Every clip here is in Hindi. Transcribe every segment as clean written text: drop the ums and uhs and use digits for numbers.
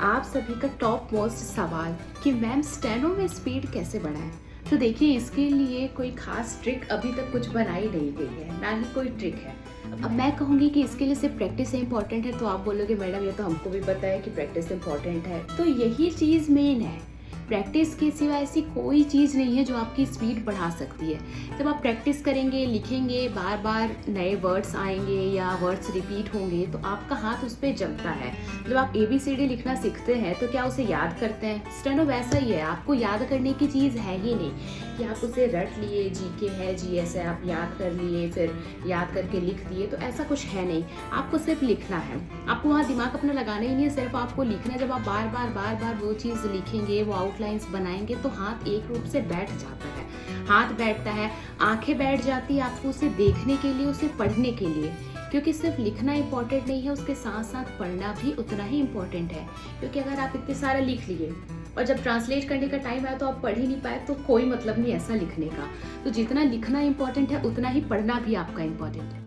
आप सभी का टॉप मोस्ट सवाल कि मैम स्टेनो में स्पीड कैसे बढ़ाएं। तो देखिए, इसके लिए कोई खास ट्रिक अभी तक कुछ बनाई नहीं गई है, ना ही कोई ट्रिक है। अब मैं कहूँगी कि इसके लिए सिर्फ प्रैक्टिस इंपॉर्टेंट है, तो आप बोलोगे मैडम ये तो हमको भी पता है कि प्रैक्टिस इंपॉर्टेंट है। तो यही चीज़ मेन है। प्रैक्टिस के सिवा ऐसी कोई चीज़ नहीं है जो आपकी स्पीड बढ़ा सकती है। जब आप प्रैक्टिस करेंगे, लिखेंगे, बार बार नए वर्ड्स आएंगे या वर्ड्स रिपीट होंगे तो आपका हाथ उस पर जमता है। जब आप ABCD लिखना सीखते हैं तो क्या उसे याद करते हैं? स्टेनो वैसा ही है, आपको याद करने की चीज़ है ही नहीं कि आप उसे रट लिए, GK है, GS है, आप याद कर लिए, फिर याद करके लिख दिए, तो ऐसा कुछ है नहीं। आपको सिर्फ लिखना है, आपको वहाँ दिमाग अपना लगाना ही नहीं है, सिर्फ आपको लिखना है। जब आप बार बार वो चीज़ लिखेंगे, वो आउटलाइंस बनाएंगे तो हाथ एक रूप से बैठ जाता है। हाथ बैठता है, आंखें बैठ जाती है आपको उसे देखने के लिए, उसे पढ़ने के लिए। क्योंकि सिर्फ लिखना इम्पॉर्टेंट नहीं है, उसके साथ साथ पढ़ना भी उतना ही इम्पॉर्टेंट है। क्योंकि अगर आप इतने सारा लिख लिए और जब ट्रांसलेट करने का टाइम आया तो आप पढ़ ही नहीं पाए, तो कोई मतलब नहीं ऐसा लिखने का। तो जितना लिखना इम्पॉर्टेंट है उतना ही पढ़ना भी आपका इम्पॉर्टेंट है।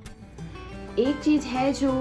एक चीज़ है जो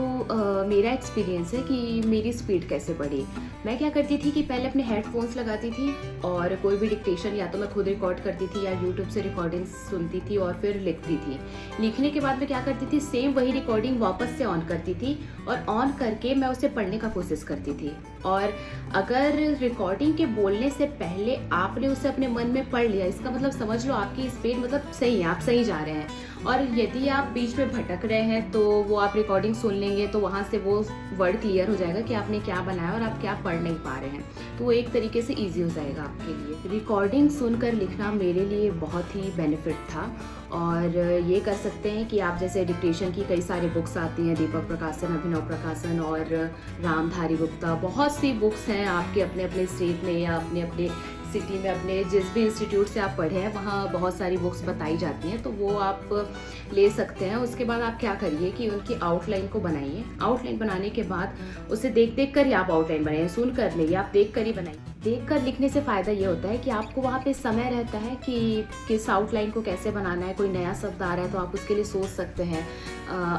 मेरा एक्सपीरियंस है कि मेरी स्पीड कैसे बढ़ी। मैं क्या करती थी कि पहले अपने हेडफोन्स लगाती थी और कोई भी डिक्टेशन या तो मैं खुद रिकॉर्ड करती थी या यूट्यूब से रिकॉर्डिंग्स सुनती थी और फिर लिखती थी। लिखने के बाद मैं क्या करती थी, सेम वही रिकॉर्डिंग वापस से ऑन करती थी और ऑन करके मैं उसे पढ़ने का कोशिश करती थी। और अगर रिकॉर्डिंग के बोलने से पहले आपने उसे अपने मन में पढ़ लिया, इसका मतलब समझ लो आपकी स्पीड मतलब सही है, आप सही जा रहे हैं। और यदि आप बीच में भटक रहे हैं तो वो आप रिकॉर्डिंग सुन लेंगे तो वहाँ से वो वर्ड क्लियर हो जाएगा कि आपने क्या बनाया और आप क्या पढ़ नहीं पा रहे हैं। तो वो एक तरीके से ईजी हो जाएगा आपके लिए। रिकॉर्डिंग सुनकर लिखना मेरे लिए बहुत ही बेनिफिट था। और ये कर सकते हैं कि आप जैसे डिक्टेशन की कई सारी बुक्स आती हैं, दीपक प्रकाशन, अभिनव प्रकाशन और रामधारी गुप्ता, बहुत सी बुक्स हैं आपके अपने अपने स्टेट में या अपने अपने सिटी में, अपने जिस भी इंस्टीट्यूट से आप पढ़े हैं वहाँ बहुत सारी बुक्स बताई जाती हैं, तो वो आप ले सकते हैं। उसके बाद आप क्या करिए कि उनकी आउटलाइन को बनाइए। आउटलाइन बनाने के बाद उसे देख देख कर ही आप आउटलाइन बनाइए, सुन कर नहीं, आप देख कर ही बनाइए। देख कर लिखने से फ़ायदा ये होता है कि आपको वहाँ पे समय रहता है कि किस आउटलाइन को कैसे बनाना है। कोई नया शब्द आ रहा है तो आप उसके लिए सोच सकते हैं,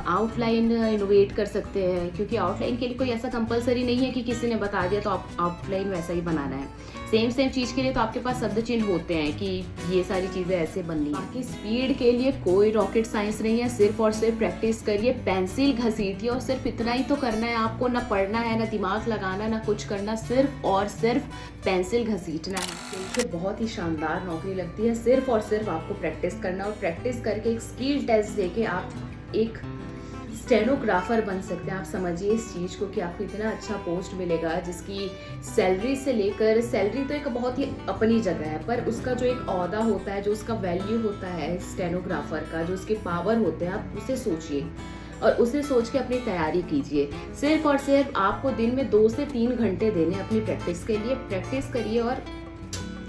आउटलाइन इनोवेट कर सकते हैं। क्योंकि आउटलाइन के लिए कोई ऐसा कंपलसरी नहीं है कि किसी ने बता दिया तो आप आउटलाइन वैसा ही बनाना है। सेम चीज़ के लिए तो आपके पास शब्द चिन्ह होते हैं कि ये सारी चीज़ें ऐसे बननी है। बाकी स्पीड के लिए कोई रॉकेट साइंस नहीं है, सिर्फ और सिर्फ प्रैक्टिस करिए, पेंसिल घसीटिए और सिर्फ इतना ही तो करना है आपको। ना पढ़ना है, ना दिमाग लगाना, ना कुछ करना, सिर्फ और सिर्फ पेंसिल घसीटना है। देखिए, बहुत ही शानदार नौकरी लगती है। सिर्फ और सिर्फ आपको प्रैक्टिस करना और प्रैक्टिस करके एक स्किल टेस्ट देके आप एक स्टेनोग्राफर बन सकते हैं। आप समझिए इस चीज़ को कि आपको इतना अच्छा पोस्ट मिलेगा जिसकी सैलरी से लेकर, सैलरी तो एक बहुत ही अपनी जगह है, पर उसका जो एक ओहदा होता है, जो उसका वैल्यू होता है स्टेनोग्राफर का, जो उसके पावर होते हैं, आप उसे सोचिए और उसे सोच के अपनी तैयारी कीजिए। सिर्फ और सिर्फ आपको दिन में 2 से 3 घंटे देने अपनी प्रैक्टिस के लिए। प्रैक्टिस करिए और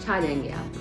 छा जाएंगे आप।